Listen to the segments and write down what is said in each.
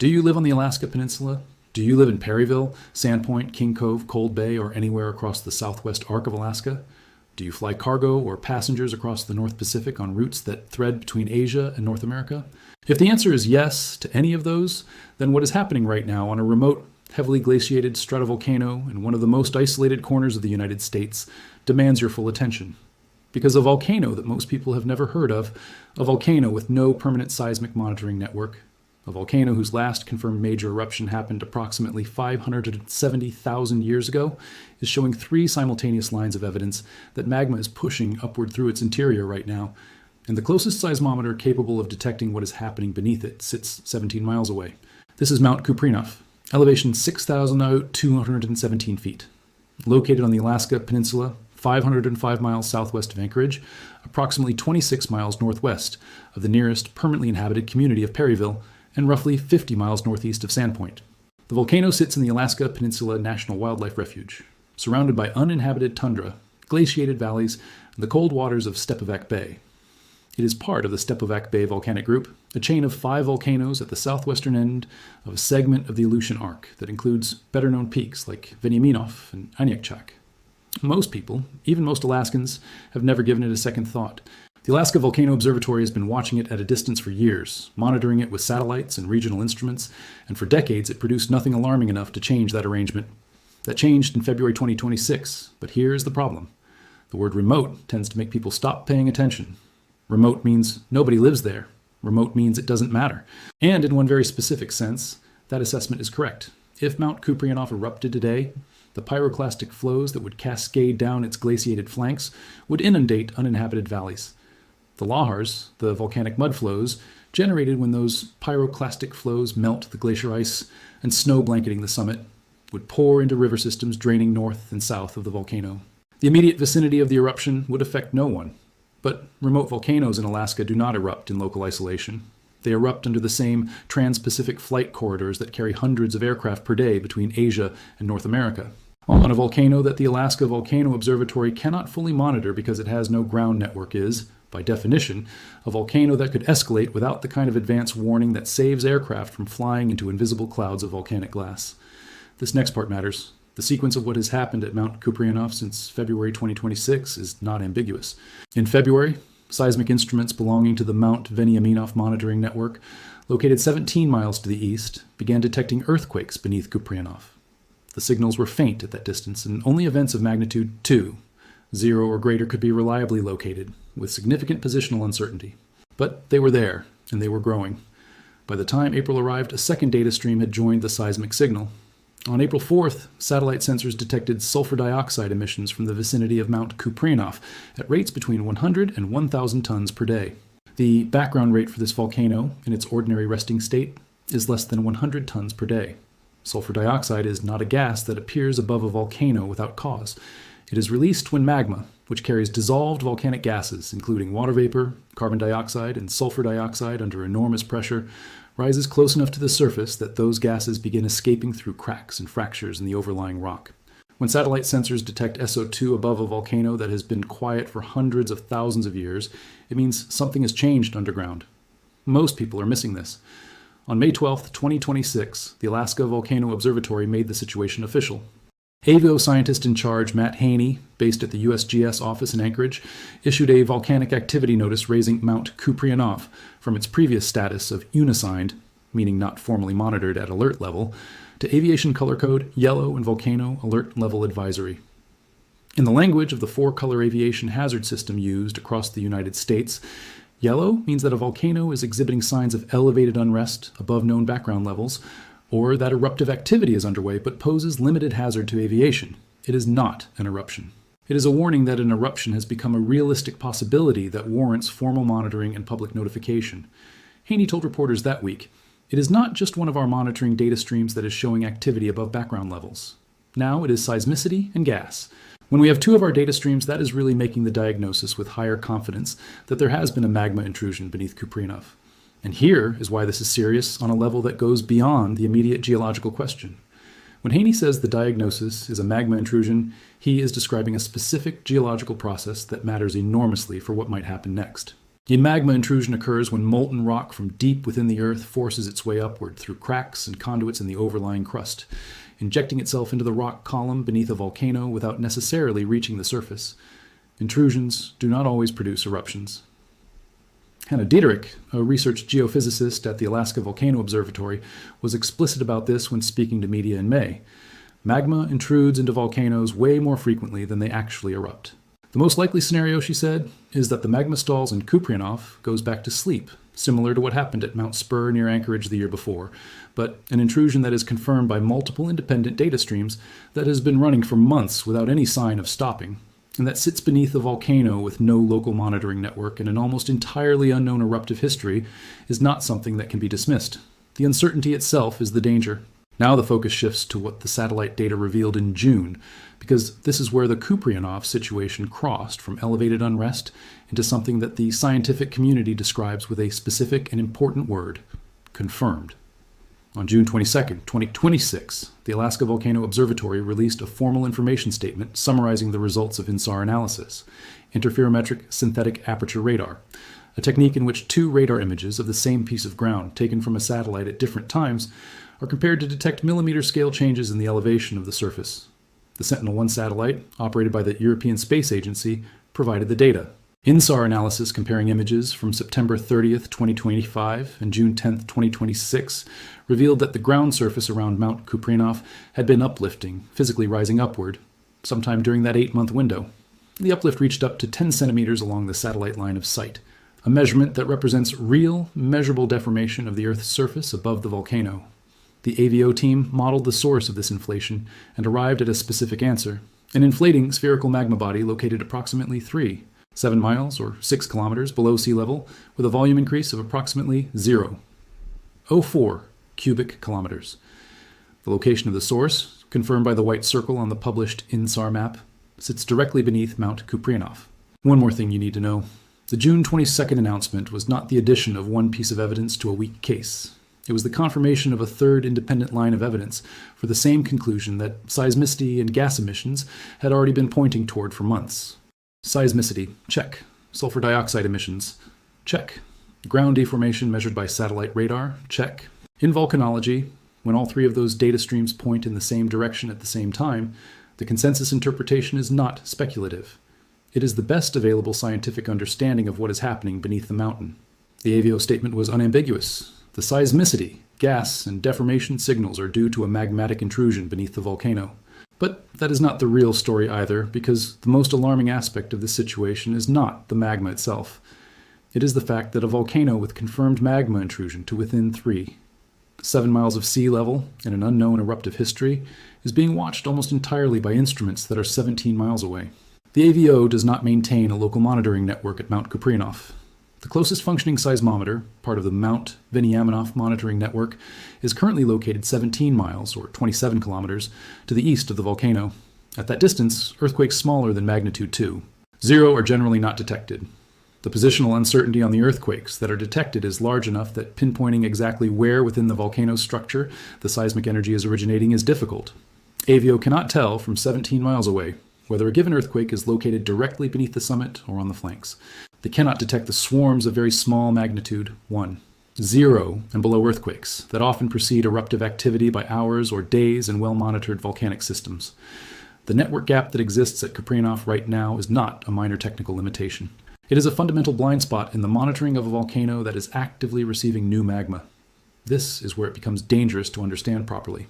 Do you live on the Alaska Peninsula? Do you live in Perryville, Sandpoint, King Cove, Cold Bay, or anywhere across the southwest arc of Alaska? Do you fly cargo or passengers across the North Pacific on routes that thread between Asia and North America? If the answer is yes to any of those, then what is happening right now on a remote, heavily glaciated stratovolcano in one of the most isolated corners of the United States demands your full attention. Because a volcano that most people have never heard of, a volcano with no permanent seismic monitoring network, a volcano whose last confirmed major eruption happened approximately 570,000 years ago, is showing three simultaneous lines of evidence that magma is pushing upward through its interior right now, and the closest seismometer capable of detecting what is happening beneath it sits 17 miles away. This is Mount Kupreanof, elevation 6,217 feet. Located on the Alaska Peninsula, 505 miles southwest of Anchorage, approximately 26 miles northwest of the nearest permanently inhabited community of Perryville, and roughly 50 miles northeast of Sandpoint. The volcano sits in the Alaska Peninsula National Wildlife Refuge, surrounded by uninhabited tundra, glaciated valleys, and the cold waters of Stepovac Bay. It is part of the Stepovac Bay volcanic group, a chain of 5 volcanoes at the southwestern end of a segment of the Aleutian Arc that includes better-known peaks like Veniaminof and Aniakchak. Most people, even most Alaskans, have never given it a second thought. The Alaska Volcano Observatory has been watching it at a distance for years, monitoring it with satellites and regional instruments, and for decades it produced nothing alarming enough to change that arrangement. That changed in February 2026, but here is the problem. The word remote tends to make people stop paying attention. Remote means nobody lives there. Remote means it doesn't matter. And in one very specific sense, that assessment is correct. If Mount Kupreanof erupted today, the pyroclastic flows that would cascade down its glaciated flanks would inundate uninhabited valleys. The lahars, the volcanic mud flows, generated when those pyroclastic flows melt the glacier ice and snow blanketing the summit, would pour into river systems draining north and south of the volcano. The immediate vicinity of the eruption would affect no one. But remote volcanoes in Alaska do not erupt in local isolation. They erupt under the same trans-Pacific flight corridors that carry hundreds of aircraft per day between Asia and North America. On a volcano that the Alaska Volcano Observatory cannot fully monitor because it has no ground network is, by definition, a volcano that could escalate without the kind of advance warning that saves aircraft from flying into invisible clouds of volcanic glass. This next part matters. The sequence of what has happened at Mount Kupreanof since February 2026 is not ambiguous. In February, seismic instruments belonging to the Mount Veniaminof monitoring network, located 17 miles to the east, began detecting earthquakes beneath Kupreanof. The signals were faint at that distance, and only events of magnitude 2, 0 or greater, could be reliably located, with significant positional uncertainty. But they were there, and they were growing. By the time April arrived, a second data stream had joined the seismic signal. On April 4th, satellite sensors detected sulfur dioxide emissions from the vicinity of Mount Kupreanof at rates between 100 and 1,000 tons per day. The background rate for this volcano, in its ordinary resting state, is less than 100 tons per day. Sulfur dioxide is not a gas that appears above a volcano without cause. It is released when magma, which carries dissolved volcanic gases, including water vapor, carbon dioxide, and sulfur dioxide under enormous pressure, rises close enough to the surface that those gases begin escaping through cracks and fractures in the overlying rock. When satellite sensors detect SO2 above a volcano that has been quiet for hundreds of thousands of years, it means something has changed underground. Most people are missing this. On May 12, 2026, the Alaska Volcano Observatory made the situation official. AVO scientist in charge Matt Haney, based at the USGS office in Anchorage, issued a volcanic activity notice raising Mount Kupreanof from its previous status of unassigned, meaning not formally monitored at alert level, to aviation color code yellow and volcano alert level advisory. In the language of the 4-color aviation hazard system used across the United States, yellow means that a volcano is exhibiting signs of elevated unrest above known background levels, or that eruptive activity is underway but poses limited hazard to aviation. It is not an eruption. It is a warning that an eruption has become a realistic possibility that warrants formal monitoring and public notification. Haney told reporters that week, "It is not just one of our monitoring data streams that is showing activity above background levels. Now it is seismicity and gas. When we have 2 of our data streams, that is really making the diagnosis with higher confidence that there has been a magma intrusion beneath Kupreanof. And here is why this is serious on a level that goes beyond the immediate geological question. When Haney says the diagnosis is a magma intrusion, he is describing a specific geological process that matters enormously for what might happen next. A magma intrusion occurs when molten rock from deep within the Earth forces its way upward through cracks and conduits in the overlying crust, injecting itself into the rock column beneath a volcano without necessarily reaching the surface. Intrusions do not always produce eruptions. Hannah Dieterich, a research geophysicist at the Alaska Volcano Observatory, was explicit about this when speaking to media in May. Magma intrudes into volcanoes way more frequently than they actually erupt. The most likely scenario, she said, is that the magma stalls in Kupreanof goes back to sleep, similar to what happened at Mount Spur near Anchorage the year before, but an intrusion that is confirmed by multiple independent data streams that has been running for months without any sign of stopping, and that sits beneath a volcano with no local monitoring network and an almost entirely unknown eruptive history, is not something that can be dismissed. The uncertainty itself is the danger. Now the focus shifts to what the satellite data revealed in June, because this is where the Kupreanof situation crossed from elevated unrest into something that the scientific community describes with a specific and important word: confirmed. On June 22, 2026, the Alaska Volcano Observatory released a formal information statement summarizing the results of INSAR analysis, interferometric synthetic aperture radar, a technique in which two radar images of the same piece of ground taken from a satellite at different times are compared to detect millimeter-scale changes in the elevation of the surface. The Sentinel-1 satellite, operated by the European Space Agency, provided the data. INSAR analysis comparing images from September 30th, 2025 and June 10th, 2026 revealed that the ground surface around Mount Kupreanof had been uplifting, physically rising upward, sometime during that 8-month window. The uplift reached up to 10 centimeters along the satellite line of sight, a measurement that represents real, measurable deformation of the Earth's surface above the volcano. The AVO team modeled the source of this inflation and arrived at a specific answer: an inflating spherical magma body located approximately 7 miles or 6 kilometers below sea level, with a volume increase of approximately 0.04 cubic kilometers. The location of the source, confirmed by the white circle on the published INSAR map, sits directly beneath Mount Kupreanof. One more thing you need to know. The June 22nd announcement was not the addition of one piece of evidence to a weak case. It was the confirmation of a third independent line of evidence for the same conclusion that seismicity and gas emissions had already been pointing toward for months. Seismicity, check. Sulfur dioxide emissions, check. Ground deformation measured by satellite radar, check. In volcanology, when all three of those data streams point in the same direction at the same time, the consensus interpretation is not speculative. It is the best available scientific understanding of what is happening beneath the mountain. The AVO statement was unambiguous. The seismicity, gas, and deformation signals are due to a magmatic intrusion beneath the volcano. But that is not the real story either, because the most alarming aspect of this situation is not the magma itself. It is the fact that a volcano with confirmed magma intrusion to within 7 miles of sea level and an unknown eruptive history is being watched almost entirely by instruments that are 17 miles away. The AVO does not maintain a local monitoring network at Mount Kupreanof. The closest functioning seismometer, part of the Mount Kupreanof monitoring network, is currently located 17 miles, or 27 kilometers, to the east of the volcano. At that distance, earthquakes smaller than magnitude 2. 0 are generally not detected. The positional uncertainty on the earthquakes that are detected is large enough that pinpointing exactly where within the volcano's structure the seismic energy is originating is difficult. AVO cannot tell from 17 miles away whether a given earthquake is located directly beneath the summit or on the flanks. They cannot detect the swarms of very small magnitude 1, 0, and below earthquakes that often precede eruptive activity by hours or days in well-monitored volcanic systems. The network gap that exists at Kupreanof right now is not a minor technical limitation. It is a fundamental blind spot in the monitoring of a volcano that is actively receiving new magma. This is where it becomes dangerous to understand properly.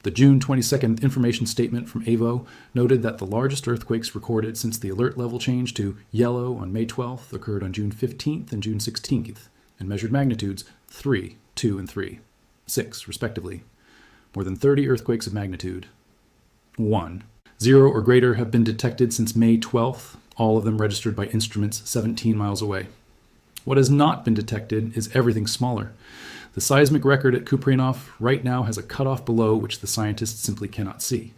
The June 22nd information statement from AVO noted that the largest earthquakes recorded since the alert level change to yellow on May 12th occurred on June 15th and June 16th, and measured magnitudes 3, 2, and 3, 6, respectively. More than 30 earthquakes of magnitude 1, 0 or greater have been detected since May 12th, all of them registered by instruments 17 miles away. What has not been detected is everything smaller. The seismic record at Kupreanof right now has a cutoff below which the scientists simply cannot see.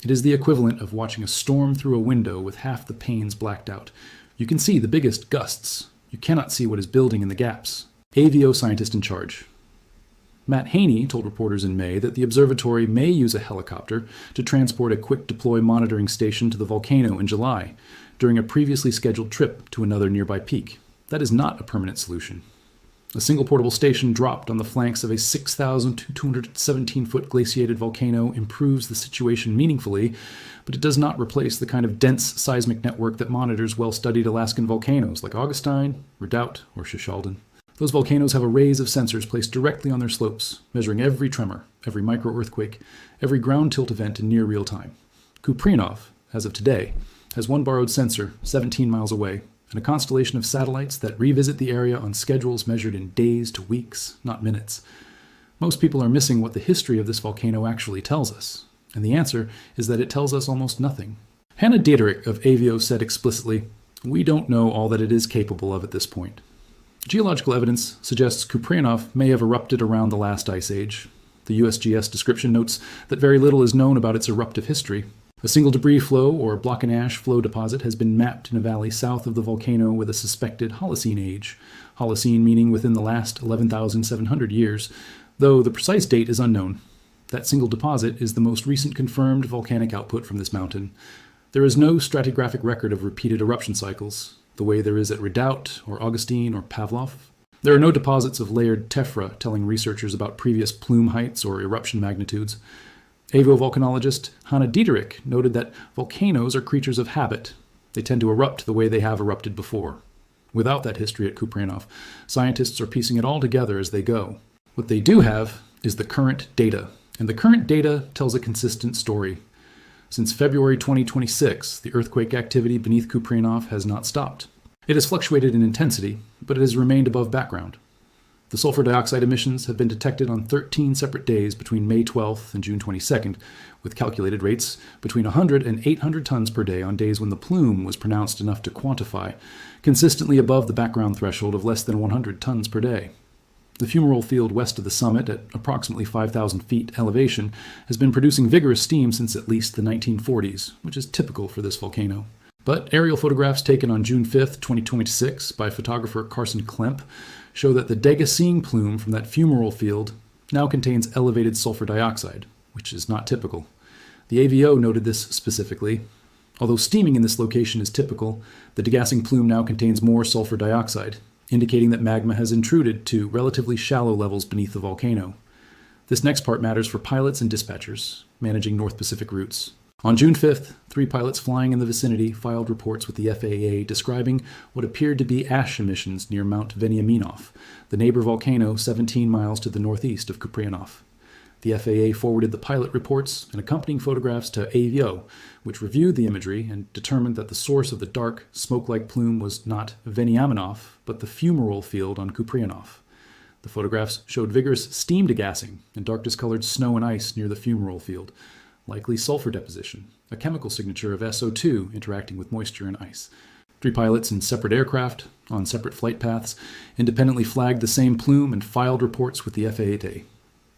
It is the equivalent of watching a storm through a window with half the panes blacked out. You can see the biggest gusts. You cannot see what is building in the gaps. AVO scientist in charge. Matt Haney told reporters in May that the observatory may use a helicopter to transport a quick deploy monitoring station to the volcano in July, during a previously scheduled trip to another nearby peak. That is not a permanent solution. A single portable station dropped on the flanks of a 6,217-foot glaciated volcano improves the situation meaningfully, but it does not replace the kind of dense seismic network that monitors well-studied Alaskan volcanoes like Augustine, Redoubt, or Shishaldin. Those volcanoes have arrays of sensors placed directly on their slopes, measuring every tremor, every micro-earthquake, every ground tilt event in near real time. Kupreanof, as of today, has one borrowed sensor 17 miles away, and a constellation of satellites that revisit the area on schedules measured in days to weeks, not minutes. Most people are missing what the history of this volcano actually tells us, and the answer is that it tells us almost nothing. Hannah Dieterich of Avio said explicitly, "We don't know all that it is capable of at this point." Geological evidence suggests Kupreanof may have erupted around the last ice age. The USGS description notes that very little is known about its eruptive history. A single debris flow, or block and ash flow deposit, has been mapped in a valley south of the volcano with a suspected Holocene age, Holocene meaning within the last 11,700 years, though the precise date is unknown. That single deposit is the most recent confirmed volcanic output from this mountain. There is no stratigraphic record of repeated eruption cycles, the way there is at Redoubt, or Augustine, or Pavlov. There are no deposits of layered tephra telling researchers about previous plume heights or eruption magnitudes. Avovolcanologist Hannah Dieterich noted that volcanoes are creatures of habit. They tend to erupt the way they have erupted before. Without that history at Kupreanof, scientists are piecing it all together as they go. What they do have is the current data, and the current data tells a consistent story. Since February 2026, the earthquake activity beneath Kupreanof has not stopped. It has fluctuated in intensity, but it has remained above background. The sulfur dioxide emissions have been detected on 13 separate days between May 12th and June 22nd, with calculated rates between 100 and 800 tons per day on days when the plume was pronounced enough to quantify, consistently above the background threshold of less than 100 tons per day. The fumarole field west of the summit, at approximately 5,000 feet elevation, has been producing vigorous steam since at least the 1940s, which is typical for this volcano. But aerial photographs taken on June 5th, 2026 by photographer Carson Klemp show that the Degasine plume from that fumarole field now contains elevated sulfur dioxide, which is not typical. The AVO noted this specifically. Although steaming in this location is typical, the degassing plume now contains more sulfur dioxide, indicating that magma has intruded to relatively shallow levels beneath the volcano. This next part matters for pilots and dispatchers managing North Pacific routes. On June 5th, 3 pilots flying in the vicinity filed reports with the FAA describing what appeared to be ash emissions near Mount Kupreanof, the neighbor volcano 17 miles to the northeast of Kupreanof. The FAA forwarded the pilot reports and accompanying photographs to AVO, which reviewed the imagery and determined that the source of the dark, smoke-like plume was not Veniaminof, but the fumarole field on Kupreanof. The photographs showed vigorous steam degassing and dark discolored snow and ice near the fumarole field, likely sulfur deposition, a chemical signature of SO2 interacting with moisture and ice. 3 pilots in separate aircraft, on separate flight paths, independently flagged the same plume and filed reports with the FAA.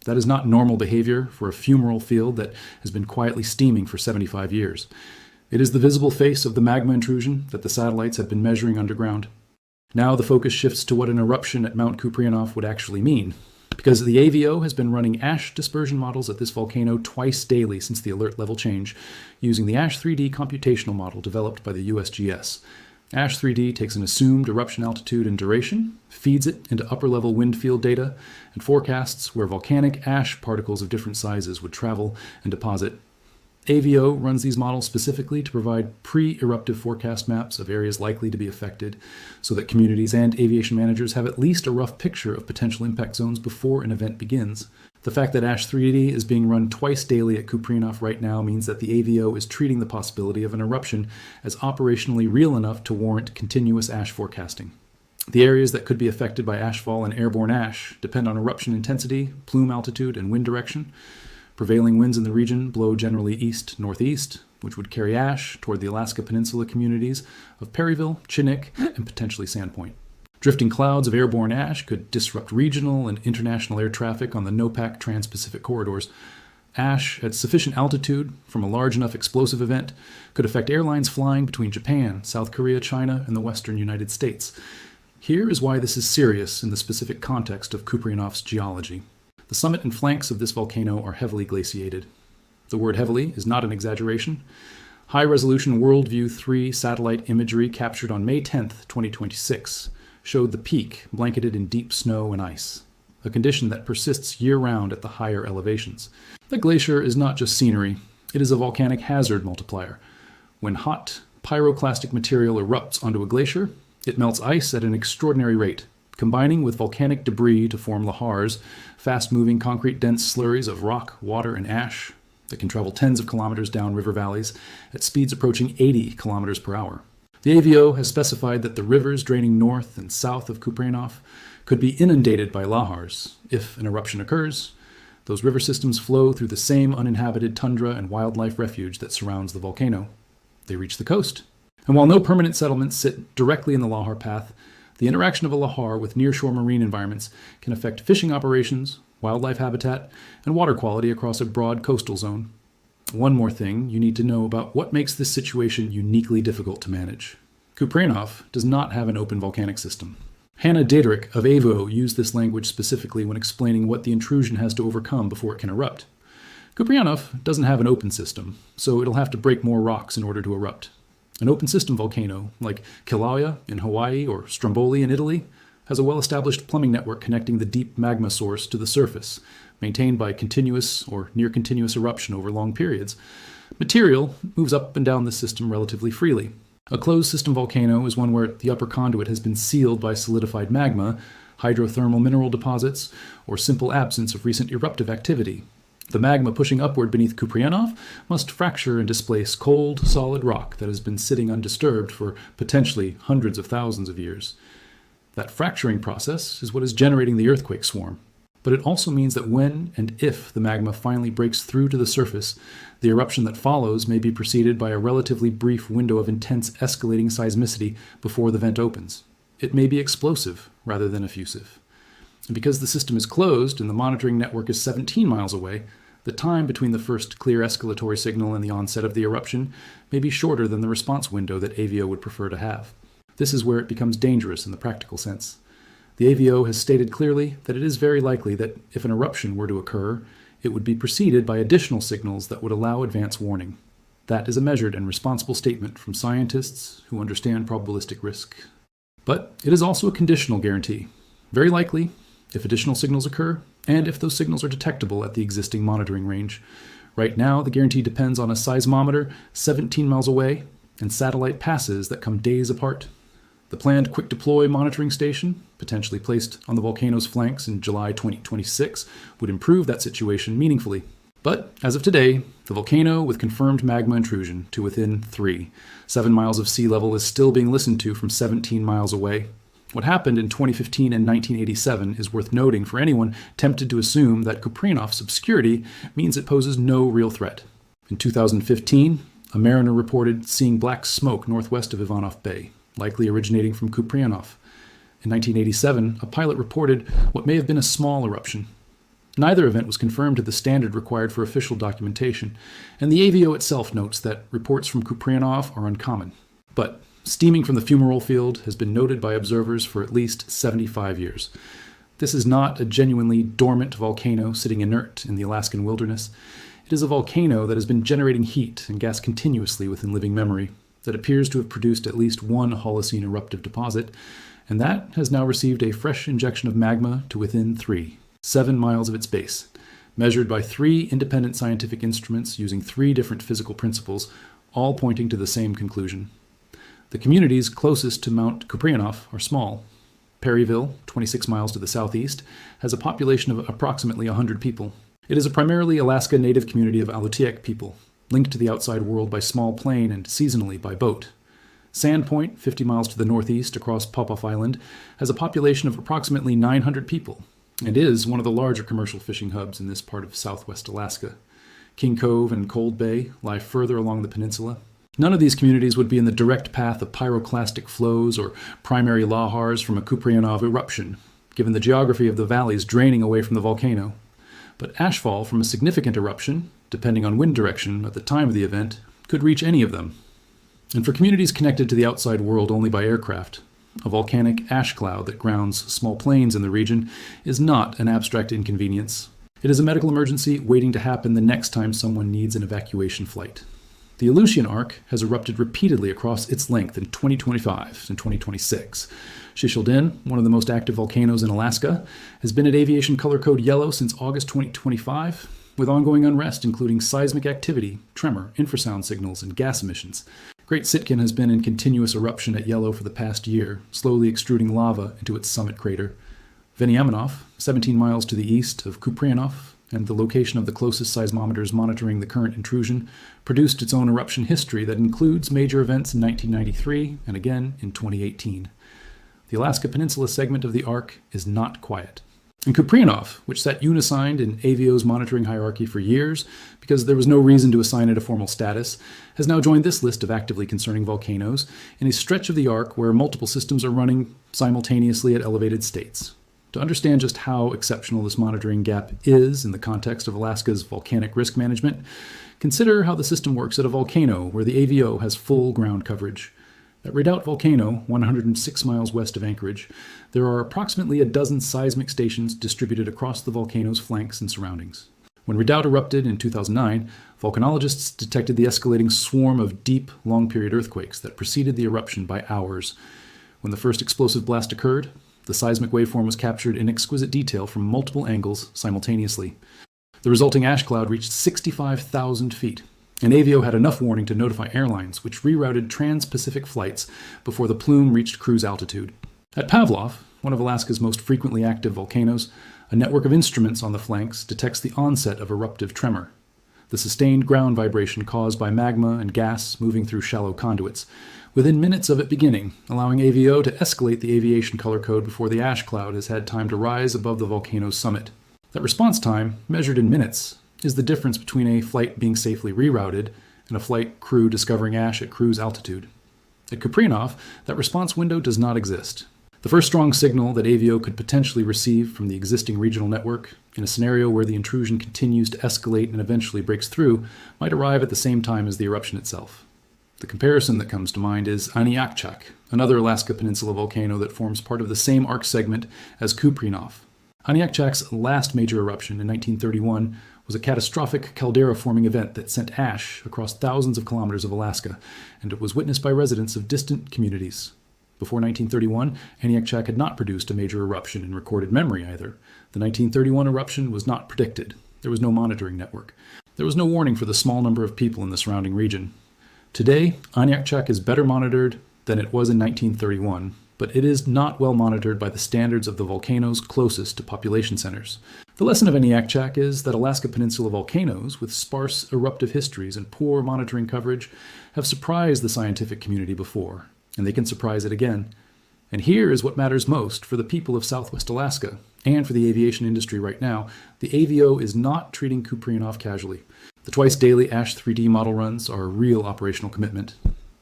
That is not normal behavior for a fumarole field that has been quietly steaming for 75 years. It is the visible face of the magma intrusion that the satellites have been measuring underground. Now the focus shifts to what an eruption at Mount Kupreanof would actually mean, because the AVO has been running ash dispersion models at this volcano twice daily since the alert level change, using the ASH3D computational model developed by the USGS. ASH3D takes an assumed eruption altitude and duration, feeds it into upper-level wind field data, and forecasts where volcanic ash particles of different sizes would travel and deposit. AVO runs these models specifically to provide pre-eruptive forecast maps of areas likely to be affected, so that communities and aviation managers have at least a rough picture of potential impact zones before an event begins. The fact that ASH3D is being run twice daily at Kupreanof right now means that the AVO is treating the possibility of an eruption as operationally real enough to warrant continuous ash forecasting. The areas that could be affected by ashfall and airborne ash depend on eruption intensity, plume altitude, and wind direction. Prevailing winds in the region blow generally east-northeast, which would carry ash toward the Alaska Peninsula communities of Perryville, Chinook, and potentially Sandpoint. Drifting clouds of airborne ash could disrupt regional and international air traffic on the NOPAC Trans-Pacific corridors. Ash at sufficient altitude from a large enough explosive event could affect airlines flying between Japan, South Korea, China, and the western United States. Here is why this is serious in the specific context of Kupreanof's geology. The summit and flanks of this volcano are heavily glaciated. The word heavily is not an exaggeration. High-resolution WorldView 3 satellite imagery captured on May 10, 2026, showed the peak blanketed in deep snow and ice, a condition that persists year-round at the higher elevations. The glacier is not just scenery, it is a volcanic hazard multiplier. When hot, pyroclastic material erupts onto a glacier, it melts ice at an extraordinary rate, combining with volcanic debris to form lahars, fast-moving concrete-dense slurries of rock, water, and ash that can travel tens of kilometers down river valleys at speeds approaching 80 kilometers per hour. The AVO has specified that the rivers draining north and south of Kupreanof could be inundated by lahars. If an eruption occurs, those river systems flow through the same uninhabited tundra and wildlife refuge that surrounds the volcano. They reach the coast. And while no permanent settlements sit directly in the lahar path, the interaction of a lahar with nearshore marine environments can affect fishing operations, wildlife habitat, and water quality across a broad coastal zone. One more thing you need to know about what makes this situation uniquely difficult to manage. Kupreanof does not have an open volcanic system. Hannah Daderick of AVO used this language specifically when explaining what the intrusion has to overcome before it can erupt. Kupreanof doesn't have an open system, so it'll have to break more rocks in order to erupt. An open system volcano, like Kilauea in Hawaii or Stromboli in Italy, has a well-established plumbing network connecting the deep magma source to the surface, maintained by continuous or near-continuous eruption over long periods. Material moves up and down the system relatively freely. A closed-system volcano is one where the upper conduit has been sealed by solidified magma, hydrothermal mineral deposits, or simple absence of recent eruptive activity. The magma pushing upward beneath Kupreanof must fracture and displace cold, solid rock that has been sitting undisturbed for potentially hundreds of thousands of years. That fracturing process is what is generating the earthquake swarm. But it also means that when and if the magma finally breaks through to the surface, the eruption that follows may be preceded by a relatively brief window of intense escalating seismicity before the vent opens. It may be explosive rather than effusive. And because the system is closed and the monitoring network is 17 miles away, the time between the first clear escalatory signal and the onset of the eruption may be shorter than the response window that AVO would prefer to have. This is where it becomes dangerous in the practical sense. The AVO has stated clearly that it is very likely that if an eruption were to occur, it would be preceded by additional signals that would allow advance warning. That is a measured and responsible statement from scientists who understand probabilistic risk. But it is also a conditional guarantee. Very likely, if additional signals occur, and if those signals are detectable at the existing monitoring range. Right now, the guarantee depends on a seismometer 17 miles away and satellite passes that come days apart. The planned quick deploy monitoring station, potentially placed on the volcano's flanks in July 2026, would improve that situation meaningfully. But as of today, the volcano with confirmed magma intrusion to within 7 miles of sea level is still being listened to from 17 miles away. What happened in 2015 and 1987 is worth noting for anyone tempted to assume that Kupreanof's obscurity means it poses no real threat. In 2015, a mariner reported seeing black smoke northwest of Ivanov Bay, likely originating from Kupreanof. In 1987, a pilot reported what may have been a small eruption. Neither event was confirmed to the standard required for official documentation, and the AVO itself notes that reports from Kupreanof are uncommon. But steaming from the fumarole field has been noted by observers for at least 75 years. This is not a genuinely dormant volcano sitting inert in the Alaskan wilderness. It is a volcano that has been generating heat and gas continuously within living memory, that appears to have produced at least one Holocene eruptive deposit, and that has now received a fresh injection of magma to within 7 miles of its base, measured by 3 independent scientific instruments using 3 different physical principles, all pointing to the same conclusion. The communities closest to Mount Kupreanof are small. Perryville, 26 miles to the southeast, has a population of approximately 100 people. It is a primarily Alaska Native community of Alutiiq people, linked to the outside world by small plane and seasonally by boat. Sandpoint, 50 miles to the northeast across Popoff Island, has a population of approximately 900 people, and is one of the larger commercial fishing hubs in this part of southwest Alaska. King Cove and Cold Bay lie further along the peninsula. None of these communities would be in the direct path of pyroclastic flows or primary lahars from a Kupreanof eruption, given the geography of the valleys draining away from the volcano. But ashfall from a significant eruption, depending on wind direction at the time of the event, could reach any of them. And for communities connected to the outside world only by aircraft, a volcanic ash cloud that grounds small planes in the region is not an abstract inconvenience. It is a medical emergency waiting to happen the next time someone needs an evacuation flight. The Aleutian Arc has erupted repeatedly across its length in 2025 and 2026. Shishaldin, one of the most active volcanoes in Alaska, has been at aviation color code yellow since August 2025, with ongoing unrest including seismic activity, tremor, infrasound signals, and gas emissions. Great Sitkin has been in continuous eruption at yellow for the past year, slowly extruding lava into its summit crater. Veniaminof, 17 miles to the east of Kupreanof, and the location of the closest seismometers monitoring the current intrusion, produced its own eruption history that includes major events in 1993 and again in 2018. The Alaska Peninsula segment of the arc is not quiet. And Kupreanof, which sat unassigned in AVO's monitoring hierarchy for years because there was no reason to assign it a formal status, has now joined this list of actively concerning volcanoes in a stretch of the arc where multiple systems are running simultaneously at elevated states. To understand just how exceptional this monitoring gap is in the context of Alaska's volcanic risk management, consider how the system works at a volcano where the AVO has full ground coverage. At Redoubt Volcano, 106 miles west of Anchorage, there are approximately a dozen seismic stations distributed across the volcano's flanks and surroundings. When Redoubt erupted in 2009, volcanologists detected the escalating swarm of deep, long-period earthquakes that preceded the eruption by hours. When the first explosive blast occurred, the seismic waveform was captured in exquisite detail from multiple angles simultaneously. The resulting ash cloud reached 65,000 feet, and AVO had enough warning to notify airlines, which rerouted trans-Pacific flights before the plume reached cruise altitude. At Pavlov, one of Alaska's most frequently active volcanoes, a network of instruments on the flanks detects the onset of eruptive tremor, the sustained ground vibration caused by magma and gas moving through shallow conduits, within minutes of it beginning, allowing AVO to escalate the aviation color code before the ash cloud has had time to rise above the volcano's summit. That response time, measured in minutes, is the difference between a flight being safely rerouted and a flight crew discovering ash at cruise altitude. At Kupreanof, that response window does not exist. The first strong signal that AVO could potentially receive from the existing regional network, in a scenario where the intrusion continues to escalate and eventually breaks through, might arrive at the same time as the eruption itself. The comparison that comes to mind is Aniakchak, another Alaska Peninsula volcano that forms part of the same arc segment as Kupreanof. Aniakchak's last major eruption in 1931 was a catastrophic caldera-forming event that sent ash across thousands of kilometers of Alaska, and it was witnessed by residents of distant communities. Before 1931, Aniakchak had not produced a major eruption in recorded memory either. The 1931 eruption was not predicted. There was no monitoring network. There was no warning for the small number of people in the surrounding region. Today, Aniakchak is better monitored than it was in 1931, but it is not well monitored by the standards of the volcanoes closest to population centers. The lesson of Aniakchak is that Alaska Peninsula volcanoes, with sparse eruptive histories and poor monitoring coverage, have surprised the scientific community before, and they can surprise it again. And here is what matters most for the people of Southwest Alaska, and for the aviation industry right now. The AVO is not treating Kupreanof casually. The twice-daily ASH 3D model runs are a real operational commitment.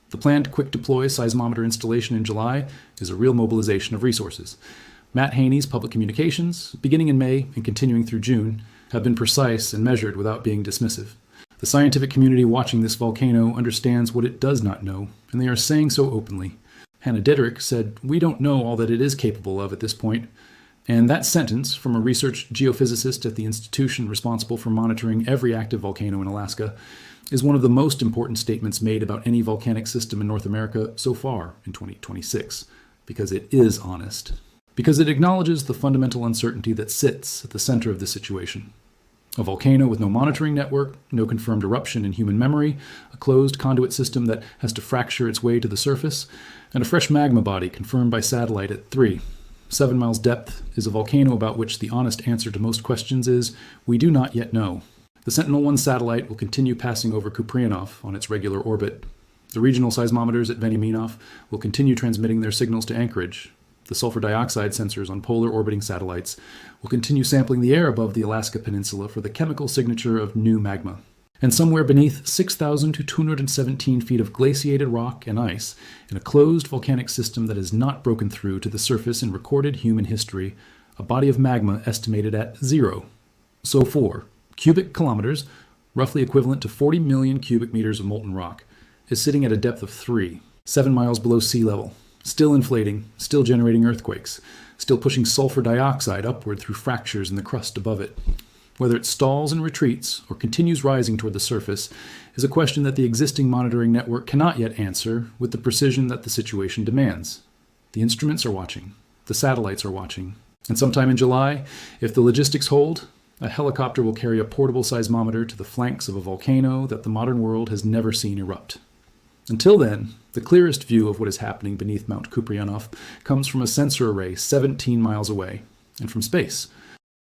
The planned quick-deploy seismometer installation in July is a real mobilization of resources. Matt Haney's public communications, beginning in May and continuing through June, have been precise and measured without being dismissive. The scientific community watching this volcano understands what it does not know, and they are saying so openly. Hannah Didrich said, "We don't know all that it is capable of at this point." And that sentence, from a research geophysicist at the institution responsible for monitoring every active volcano in Alaska, is one of the most important statements made about any volcanic system in North America so far in 2026, because it is honest. Because it acknowledges the fundamental uncertainty that sits at the center of this situation. A volcano with no monitoring network, no confirmed eruption in human memory, a closed conduit system that has to fracture its way to the surface, and a fresh magma body confirmed by satellite at 7 miles depth is a volcano about which the honest answer to most questions is, we do not yet know. The Sentinel-1 satellite will continue passing over Kupreanof on its regular orbit. The regional seismometers at Veniaminof will continue transmitting their signals to Anchorage. The sulfur dioxide sensors on polar orbiting satellites will continue sampling the air above the Alaska Peninsula for the chemical signature of new magma. And somewhere beneath 6,217 feet of glaciated rock and ice, in a closed volcanic system that has not broken through to the surface in recorded human history, a body of magma estimated at 0. So 4 cubic kilometers, roughly equivalent to 40 million cubic meters of molten rock, is sitting at a depth of 7 miles below sea level, still inflating, still generating earthquakes, still pushing sulfur dioxide upward through fractures in the crust above it. Whether it stalls and retreats or continues rising toward the surface is a question that the existing monitoring network cannot yet answer with the precision that the situation demands. The instruments are watching. The satellites are watching. And sometime in July, if the logistics hold, a helicopter will carry a portable seismometer to the flanks of a volcano that the modern world has never seen erupt. Until then, the clearest view of what is happening beneath Mount Kupreanof comes from a sensor array 17 miles away, and from space,